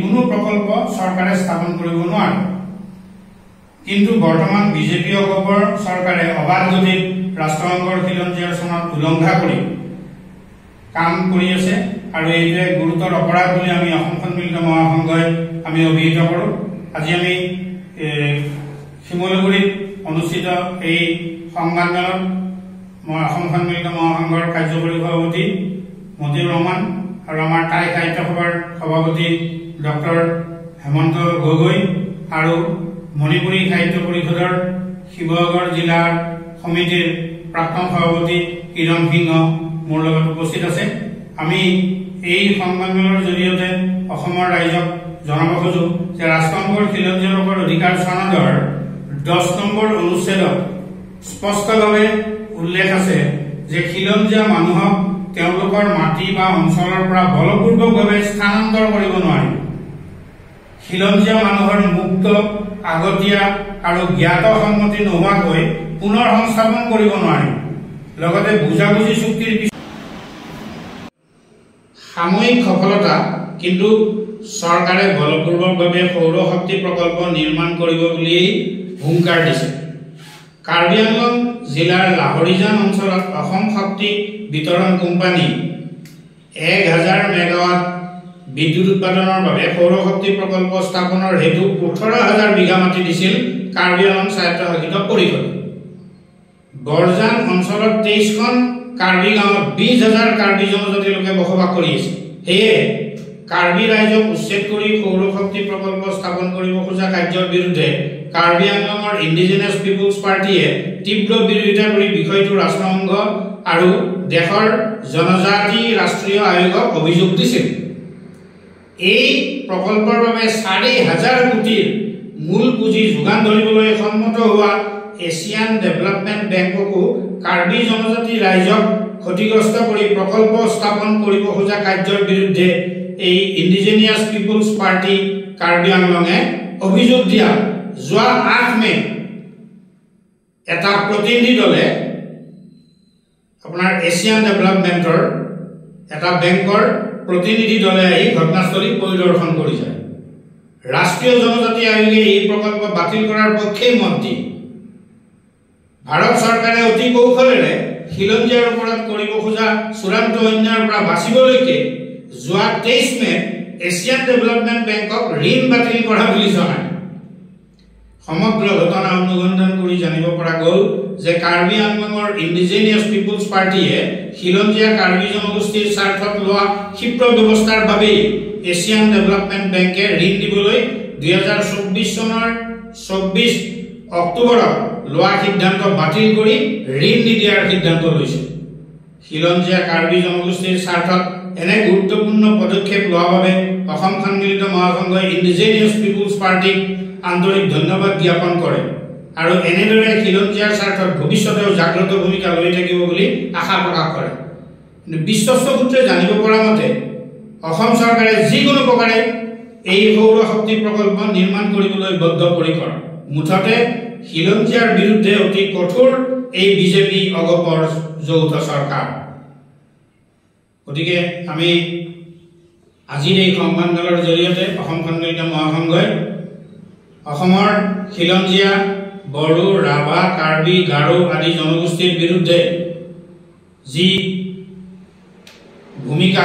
কোনো প্ৰকল্প চৰকাৰে স্থাপন কৰিব নোৱাৰে কিন্তু বৰ্তমান বিজেপি অগপৰ চৰকাৰে অবাধ গতিত ৰাষ্ট্ৰসংঘৰ খিলঞ্জীয়াৰ চনত উলংঘা কৰি কাম কৰি আছে আৰু এইটোৱে গুৰুতৰ অপৰাধ বুলি আমি অসম সন্মিলিত মহাসংঘই আমি অভিহিত কৰোঁ। আজি আমি শিমলুগুৰিত অনুষ্ঠিত এই সংবাদমেলত অসম সন্মিলিত মহাসংঘৰ কাৰ্যকৰী সভাপতি মতিউৰ ৰহমান আৰু আমাৰ টাই সাহিত্য সভাৰ সভাপতি ডক্টৰ হেমন্ত গগৈ আৰু মণিপুৰী সাহিত্য পৰিষদৰ শিৱসাগৰ জিলাৰ সমিতিৰ প্ৰাক্তন সভাপতি কিৰণ সিংহ মোৰ লগত উপস্থিত আছে। আমি এই সংবাদমেলৰ জৰিয়তে অসমৰ ৰাইজক জনাব খোজো যে ৰাষ্ট্ৰসংঘৰ খিলঞ্জীয়া লোকৰ অধিকাৰ সনদৰ 10 নম্বৰ অনুচ্ছেদত স্পষ্টভাৱে উল্লেখ আছে যে খিলঞ্জীয়া মানুহক তেওঁলোকৰ মাটি বা অঞ্চলৰ পৰা বলপূৰ্বকভাৱে স্থানান্তৰ কৰিব নোৱাৰি। খিলঞ্জীয়া মানুহৰ মুক্ত আগতীয়া আৰু জ্ঞাত সন্মতি নোহোৱাকৈ পুনৰ সংস্থাপন কৰিব নোৱাৰি। লগতে বুজাবুজি চুক্তিৰ সাময়িক সফলতা কিন্তু চৰকাৰে বলপূৰ্বকভাৱে সৌৰ শক্তি প্ৰকল্প নিৰ্মাণ কৰিব বুলি হুংকাৰ দিছে। কাৰ্বি আংলং জিলাৰ লাহৰিজান অঞ্চলত অসম শক্তি বিতৰণ কোম্পানী 1000 মেগাৱাট বিদ্যুৎ উৎপাদনৰ বাবে সৌৰ শক্তি প্ৰকল্প স্থাপনৰ হেতু 18000 বিঘা মাটি দিছিল কাৰ্বি আংলং স্বায়ত্তশাসিত পৰিষদে। বৰজান অঞ্চলত 23খন কাৰ্বি গাঁৱত 20000 কাৰ্বি জনজাতি লোকে বসবাস কৰি আছে। সেয়ে কাৰ্বি ৰাইজক উচ্ছেদ কৰি সৌৰ শক্তি প্ৰকল্প স্থাপন কৰিব খোজা কাৰ্যৰ বিৰুদ্ধে কাৰ্বি আংলঙৰ ইণ্ডিজিনাছ পিপুলছ পাৰ্টিয়ে তীব্ৰ বিৰোধিতা কৰি বিষয়টো ৰাষ্ট্ৰসংঘ আৰু দেশৰ জনজাতি ৰাষ্ট্ৰীয় আয়োগক অভিযোগ দিছিল। এই প্ৰকল্পৰ বাবে 4000 কোটিৰ মূল পুঁজি যোগান ধৰিবলৈ সন্মত হোৱা এছিয়ান ডেভেলপমেণ্ট বেংককো কাৰ্বি জনজাতি ৰাইজক ক্ষতিগ্ৰস্ত কৰি প্ৰকল্প স্থাপন কৰিব খোজা কাৰ্যৰ বিৰুদ্ধে এই ইণ্ডিজিনিয়াছ পিপুলছ পাৰ্টি কাৰ্বি আংলঙে অভিযোগ দিয়া যোৱা 8 মে এটা প্ৰতিনিধি দলে আপোনাৰ এছিয়ান ডেভেলপমেণ্টৰ এটা বেংকৰ প্ৰতিনিধি দলে আহি ঘটনাস্থলী পৰিদৰ্শন কৰি যায়। ৰাষ্ট্ৰীয় জনজাতি আয়োগে এই প্ৰকল্প বাতিল কৰাৰ পক্ষে মত দিয়ে। ভাৰত চৰকাৰে অতি কৌশলেৰে খিলঞ্জীয়াৰ ওপৰত কৰিব খোজা চূড়ান্ত অন্যায়ৰ পৰা বাচিবলৈকে যোৱা 23 মে এছিয়ান ডেভেলপমেণ্ট বেংকক ঋণ বাতিল কৰা বুলি জনায়। সমগ্ৰ ঘটনা অনুসন্ধান কৰি জানিব পৰা গ'ল যে কাৰ্বি আংলঙৰ ইণ্ডিজিনিয়াছ পিপুলছ পাৰ্টিয়ে খিলঞ্জীয়া কাৰ্বি জনগোষ্ঠীৰ স্বাৰ্থত লোৱা ক্ষিপ্ৰ ব্যৱস্থাৰ বাবেই এছিয়ান ডেভেলপমেণ্ট বেংকে ঋণ দিবলৈ 2024 চনৰ 24 অক্টোবৰত লোৱা সিদ্ধান্ত বাতিল কৰি ঋণ নিদিয়াৰ সিদ্ধান্ত লৈছে। খিলঞ্জীয়া কাৰ্বি জনগোষ্ঠীৰ স্বাৰ্থত এনে গুৰুত্বপূৰ্ণ পদক্ষেপ লোৱাৰ বাবে অসম সন্মিলিত মহাসংঘই ইণ্ডিজিনিয়াছ পিপুলছ পাৰ্টিক আন্তৰিক ধন্যবাদ জ্ঞাপন কৰে আৰু এনেদৰে খিলঞ্জীয়াৰ স্বাৰ্থত ভৱিষ্যতেও জাগ্ৰত ভূমিকা লৈ থাকিব বুলি আশা প্ৰকাশ কৰে। বিশ্বস্ত সূত্ৰে জানিব পৰা মতে অসম চৰকাৰে যিকোনো প্ৰকাৰে এই সৌৰ শক্তি প্ৰকল্প নিৰ্মাণ কৰিবলৈ বদ্ধপৰিকৰ। মুঠতে খিলঞ্জীয়াৰ বিৰুদ্ধে অতি কঠোৰ এই বিজেপি অগপৰ যৌথ চৰকাৰ। গতিকে আমি আজিৰ এই সংবাদমেলৰ জৰিয়তে অসম সন্মিলিত মহাসংঘই অসমৰ খিলঞ্জীয়া, বড়ো, ৰাভা, কাৰ্বি, গাৰো আদি জনগোষ্ঠীৰ বিৰুদ্ধে যি ভূমিকা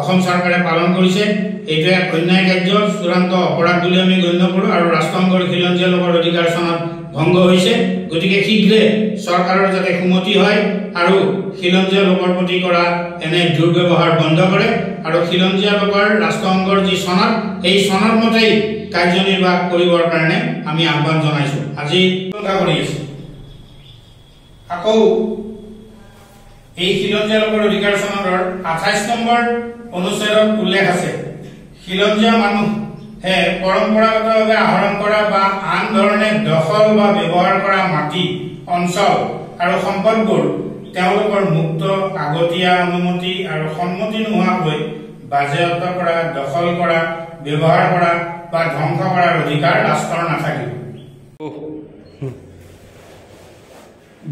অসম চৰকাৰে পালন কৰিছে এইটো এক অন্যায় কাৰ্য, চূড়ান্ত অপৰাধ বুলি আমি গণ্য কৰোঁ আৰু ৰাষ্ট্ৰসংঘৰ খিলঞ্জীয়া লোকৰ অধিকাৰ চনত ভংগ হৈছে। গতিকে শীঘ্ৰে চৰকাৰৰ যাতে সুমতি হয় আৰু খিলঞ্জীয়া লোকৰ প্ৰতি কৰা এনে দুৰ্ব্যৱহাৰ বন্ধ কৰে আৰু খিলঞ্জীয়া লোকৰ ৰাষ্ট্ৰসংঘৰ যি চনত এই চনত মতেই কাৰ্যনিৰ্বাহ কৰিবৰ কাৰণে আমি আহ্বান জনাইছোঁ। আজি কৰি আছো আকৌ এই খিলঞ্জীয়া লোকৰ অধিকাৰ চনদৰ 28 নম্বৰ অনুচ্ছেদত উল্লেখ আছে খিলঞ্জীয়া মানুহে পৰম্পৰাগতভাৱে আহৰণ কৰা বা আন ধৰণে দখল বা ব্যৱহাৰ কৰা মাটি, অঞ্চল আৰু সম্পদবোৰ তেওঁলোকৰ মুক্ত আগতীয়া অনুমতি আৰু সন্মতি নোহোৱাকৈ বাজেয়াপ্ত কৰা, দখল কৰা, ব্যৱহাৰ কৰা বা ধ্বংস কৰাৰ অধিকাৰ ৰাষ্ট্ৰৰ নাথাকিব।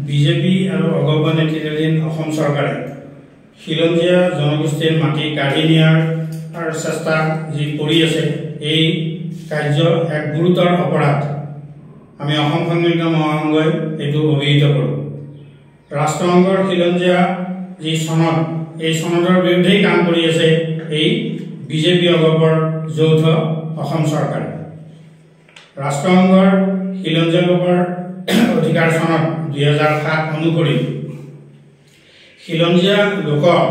বিজেপি আৰু অগপ নেতৃত্বাধীন অসম চৰকাৰে খিলঞ্জীয়া জনগোষ্ঠীৰ মাটি কাঢ়ি নিয়াৰ আৰু চেষ্টা যি কৰি আছে এই কাৰ্য এক গুৰুতৰ অপৰাধ আমি অসম সন্মিলিত মহাসংঘই এইটো অভিহিত কৰোঁ। ৰাষ্ট্ৰসংঘৰ খিলঞ্জীয়া যি সনদ এই সনদৰ বিৰুদ্ধেই কাম কৰি আছে এই বিজেপি অগপৰ যৌথ অসম চৰকাৰে। ৰাষ্ট্ৰসংঘৰ খিলঞ্জীয়া লোকৰ অধিকাৰ সনদ 2007 অনুসৰি খিলঞ্জীয়া লোকক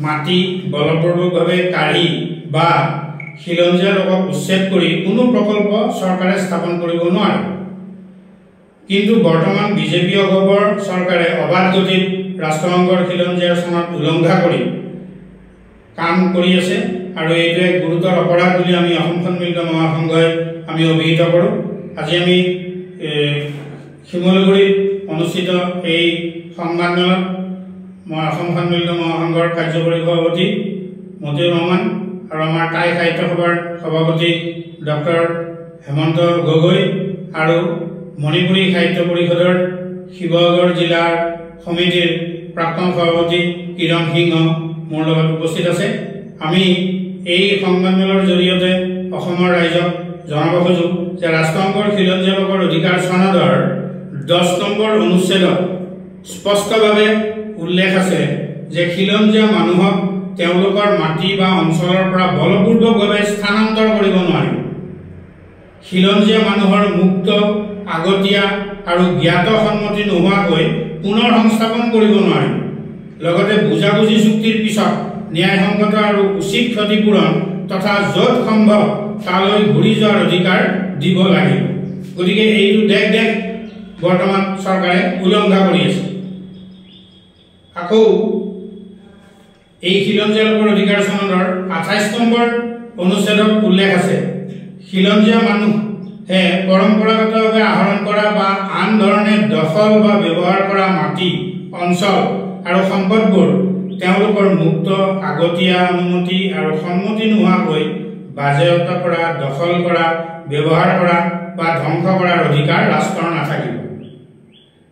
মাটি বলপূৰ্বকভাৱে কাঢ়ি বা খিলঞ্জীয়া লোকক উচ্ছেদ কৰি কোনো প্ৰকল্প চৰকাৰে স্থাপন কৰিব নোৱাৰে। কিন্তু বৰ্তমান বিজেপি অগপৰ চৰকাৰে অবাধ গতিত ৰাষ্ট্ৰসংঘৰ খিলঞ্জীয়া সনদ উলংঘা কৰি কাম কৰি আছে আৰু এইটো এক গুৰুতৰ অপৰাধ বুলি আমি অসম সন্মিলিত মহাসংঘই আমি অভিহিত কৰোঁ। আজি আমি শিমলুগুৰিত অনুষ্ঠিত এই সংবাদমেলত মই অসম সন্মিলিত মহাসংঘৰ কাৰ্যকৰী সভাপতি মতিউৰ ৰহমান আৰু আমাৰ টাই সাহিত্য সভাৰ সভাপতি ডক্টৰ হেমন্ত গগৈ আৰু মণিপুৰী সাহিত্য পৰিষদৰ শিৱসাগৰ জিলাৰ সমিতিৰ প্ৰাক্তন সভাপতি কিৰণ সিংহ মোৰ লগত উপস্থিত আছে। আমি এই সংবাদমেলৰ জৰিয়তে অসমৰ ৰাইজক জনাব খোজোঁ যে ৰাষ্ট্ৰসংঘৰ খিলঞ্জীয়া লোকৰ অধিকাৰ সনদৰ 10 নম্বৰ অনুচ্ছেদত স্পষ্টভাৱে উল্লেখ আছে যে খিলঞ্জীয়া মানুহক তেওঁলোকৰ মাটি বা অঞ্চলৰ পৰা বলপূৰ্বকভাৱে স্থানান্তৰ কৰিব নোৱাৰিব। খিলঞ্জীয়া মানুহৰ মুক্ত আগতীয়া আৰু জ্ঞাত সন্মতি নোহোৱাকৈ পুনৰ সংস্থাপন কৰিব নোৱাৰিব। লগতে বুজাবুজি চুক্তিৰ পিছত ন্যায়সংগত আৰু উচিত ক্ষতিপূৰণ তথা য'ত সম্ভৱ তালৈ ঘূৰি যোৱাৰ অধিকাৰ দিব লাগিব। গতিকে এইটো দেশ বৰ্তমান চৰকাৰে উলংঘা কৰি আছে। আকৌ এই খিলঞ্জীয়া লোকৰ অধিকাৰ সনদৰ 28 নম্বৰ অনুচ্ছেদত উল্লেখ আছে খিলঞ্জীয়া মানুহে পৰম্পৰাগতভাৱে আহৰণ কৰা বা আন ধৰণে দখল বা ব্যৱহাৰ কৰা মাটি অঞ্চল আৰু সম্পদবোৰ তেওঁলোকৰ মুক্ত আগতীয়া অনুমতি আৰু সন্মতি নোহোৱাকৈ বাজেয়াপ্ত কৰা, দখল কৰা, ব্যৱহাৰ কৰা বা ধ্বংস কৰাৰ অধিকাৰ ৰাষ্ট্ৰৰ নাথাকিব।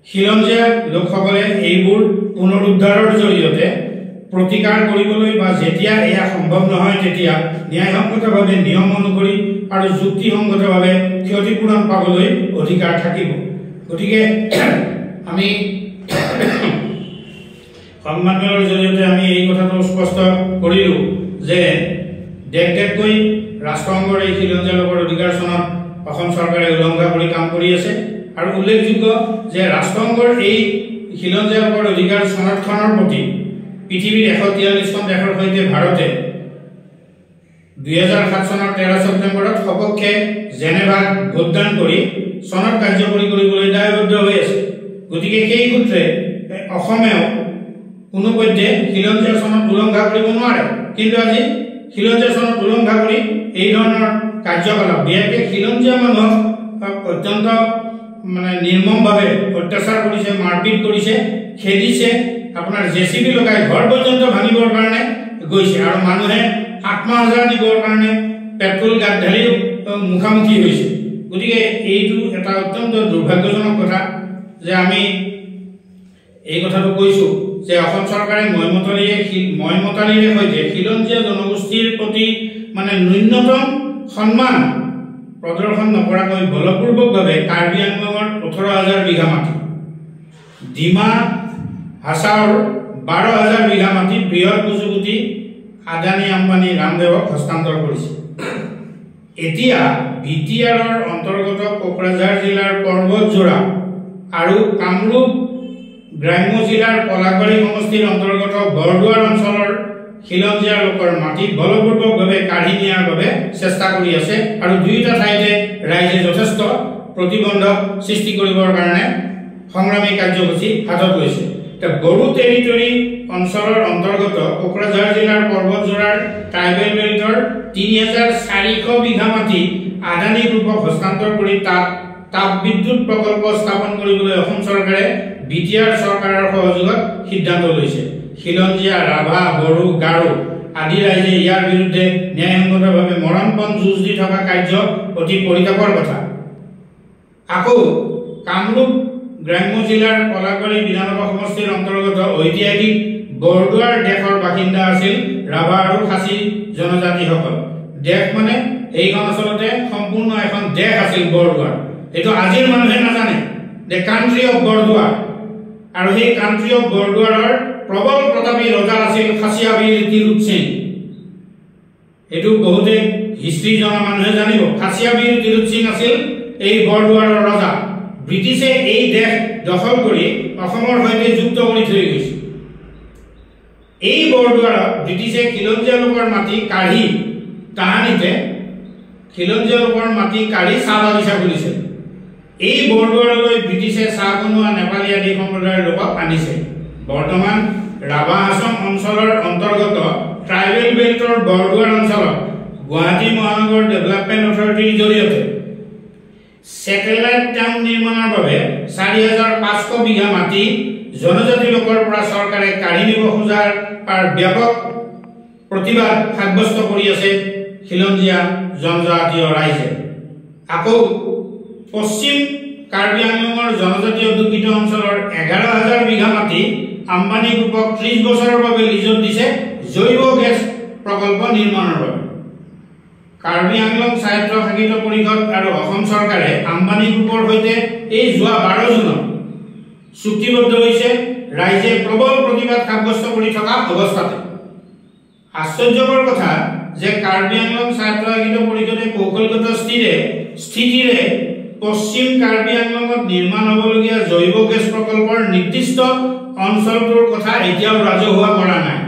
খিলঞ্জীয়া লোকসকলে এইবোৰ পুনৰুদ্ধাৰৰ জৰিয়তে প্ৰতিকাৰ কৰিবলৈ বা যেতিয়া এয়া সম্ভৱ নহয় তেতিয়া ন্যায়সংগতভাৱে নিয়ম অনুসৰি আৰু যুক্তিসংগতভাৱে ক্ষতিপূৰণ পাবলৈ অধিকাৰ থাকিব। গতিকে আমি সংবাদমেলৰ জৰিয়তে আমি এই কথাটো স্পষ্ট কৰিলোঁ যে দেশকৈ ৰাষ্ট্ৰসংঘৰ এই খিলঞ্জীয়া লোকৰ অধিকাৰ সনদ অসম চৰকাৰে উলংঘা কৰি কাম কৰি আছে। আৰু উল্লেখযোগ্য যে ৰাষ্ট্ৰসংঘৰ এই খিলঞ্জীয়া লোকৰ অধিকাৰ সনদখনৰ প্ৰতি পৃথিৱীৰ 143খন দেশৰ সৈতে ভাৰতে 2007 চনৰ 13 ছেপ্টেম্বৰত সপক্ষে জেনেভাত ভোটদান কৰি সনদ কাৰ্যকৰী কৰিবলৈ দায়বদ্ধ হৈ আছে। গতিকে সেই সূত্ৰে অসমেও কোনোপধ্যে খিলঞ্জীয়া সনদ উলংঘা কৰিব নোৱাৰে। কিন্তু আজি খিলঞ্জীয়া সনদ উলংঘা কৰি এই ধৰণৰ কাৰ্যকলাপ বিশেষকৈ খিলঞ্জীয়া মানুহক অত্যন্ত নিৰ্মমভাৱে অত্যাচাৰ কৰিছে, মাৰপিট কৰিছে, খেদিছে, আপোনাৰ জেচিবি লগাই ঘৰ পৰ্যন্ত ভাঙিবৰ কাৰণে গৈছে আৰু মানুহে আত্মহাজাৰ দিবৰ কাৰণে পেট্ৰল গাত ঢালি মুখামুখি হৈছে। গতিকে এইটো এটা অত্যন্ত দুৰ্ভাগ্যজনক কথা যে আমি এই কথাটো কৈছোঁ যে অসম চৰকাৰে মইমতালিৰে সৈতে খিলঞ্জীয়া জনগোষ্ঠীৰ প্ৰতি ন্যূনতম সন্মান প্ৰদৰ্শন নকৰাকৈ বলপূৰ্বকভাৱে কাৰ্বি আংলঙৰ 18,000 বিঘা মাটি, ডিমা হাছাওৰ 12,000 বিঘা মাটি বৃহৎ পুঁজিপতি আদানী আম্বানী ৰামদেৱক হস্তান্তৰ কৰিছে। এতিয়া বিটিআৰৰ অন্তৰ্গত কোকৰাঝাৰ জিলাৰ পৰ্বতজোৰা আৰু কামৰূপ গ্ৰাম্য জিলাৰ পলাশবাৰী সমষ্টিৰ অন্তৰ্গত বৰদুৱাৰ অঞ্চলৰ খিলঞ্জীয়া লোকৰ মাটি বলপূৰ্বকভাৱে কাঢ়ি নিয়াৰ বাবে চেষ্টা কৰি আছে আৰু দুয়োটা ঠাইতে ৰাইজে যথেষ্ট প্ৰতিবন্ধক সৃষ্টি কৰিবৰ কাৰণে সংগ্ৰামী কাৰ্যসূচী হাতত লৈছে। বড়ো টেৰিটৰী অঞ্চলৰ অন্তৰ্গত কোকৰাঝাৰ জিলাৰ পৰ্বতজোৰাৰ ট্ৰাইবেল বেল্টৰ 3,400 বিঘা মাটি আদানী গ্ৰুপক হস্তান্তৰ কৰি তাত তাপবিদ্যুৎ প্ৰকল্প স্থাপন কৰিবলৈ অসম চৰকাৰে বিটিআৰ চৰকাৰৰ সহযোগত সিদ্ধান্ত লৈছে। খিলঞ্জীয়া, ৰাভা, বড়ো, গাৰো আদি ৰাইজে ইয়াৰ বিৰুদ্ধে ন্যায়সংগতভাৱে মৰণপণ যুঁজ দি থকা কাৰ্য অতি পৰিতাপৰ কথা। আকৌ কামৰূপ গ্ৰাম্য জিলাৰ পলাশবাৰী বিধানসভা সমষ্টিৰ অন্তৰ্গত ঐতিহাসিক বৰদুৱাৰ দেশৰ বাসিন্দা আছিল ৰাভা আৰু খাচী জনজাতিসকল। দেশ মানে এইখন আচলতে সম্পূৰ্ণ এখন দেশ আছিল বৰদোৱাৰ। এইটো আজিৰ মানুহে নাজানে, দ্য কাণ্ট্ৰি অফ বৰদোৱাৰ। আৰু সেই কাণ্ট্ৰি অফ বৰদোৱাৰৰ প্ৰবল প্ৰতাপী ৰজা আছিল খাচিয়াবীৰ তিৰুত সিং। এইটো বহুতে হিষ্ট্ৰী জনা মানুহে জানিব। খাচিয়াবীৰ তিৰুত সিং আছিল এই বৰদোৱাৰৰ ৰজা। ব্ৰিটিছে এই দেশ দখল কৰি অসমৰ সৈতে যুক্ত কৰি থৈ গৈছিল। এই বৰদোৱাৰত ব্ৰিটিছে খিলঞ্জীয়া লোকৰ মাটি কাঢ়ি তাহানিতে খিলঞ্জীয়া লোকৰ মাটি কাঢ়ি চাহ বাগিচা খুলিছে। এই বৰদোৱাৰলৈ ব্ৰিটিছে চাহ বনোৱা নেপালী আদি সম্প্ৰদায়ৰ লোকক আনিছে। বৰ্তমান ৰাভা হাছং অঞ্চলৰ অন্তৰ্গত ট্ৰাইবেল বেল্টৰ বৰদোৱাৰ অঞ্চলত গুৱাহাটী মহানগৰ ডেভেলপমেণ্ট অথৰিটিৰ জৰিয়তে ছেটেলাইট টাউন নিৰ্মাণৰ বাবে ৪৫০০ বিঘা মাটি জনজাতি লোকৰ পৰা চৰকাৰে কাঢ়ি নিব খোজাৰ ব্যাপক প্ৰতিবাদ সাব্যস্ত কৰি আছে খিলঞ্জীয়া জনজাতীয় ৰাইজে। আকৌ পশ্চিম কাৰ্বি আংলঙৰ জনজাতীয় অধ্যুষিত অঞ্চলৰ ১১,০০০ বিঘা মাটি আম্বানী গ্ৰুপক ৩০ বছৰৰ বাবে লিজত দিছে জৈৱ গেছ প্ৰকল্প নিৰ্মাণৰ বাবে। কাৰ্বি আংলং স্বায়ত্তশাসিত পৰিষদ আৰু অসম চৰকাৰে আম্বানী গ্ৰুপৰ সৈতে এই যোৱা ১২ জুনত চুক্তিবদ্ধ হৈছে। ৰাইজে প্ৰবল প্ৰতিবাদ সাব্যস্ত কৰি থকা অৱস্থাতে আশ্চৰ্যকৰ কথা যে কাৰ্বি আংলং স্বায়ত্তশাসিত পৰিষদে কৌশলগত স্থিতিৰে পশ্চিম কাৰ্বি আংলঙত নিৰ্মাণ হ'বলগীয়া জৈৱ গেছ প্ৰকল্পৰ নিৰ্দিষ্ট অঞ্চলটোৰ কথা এতিয়াও ৰাজহুৱা কৰা নাই।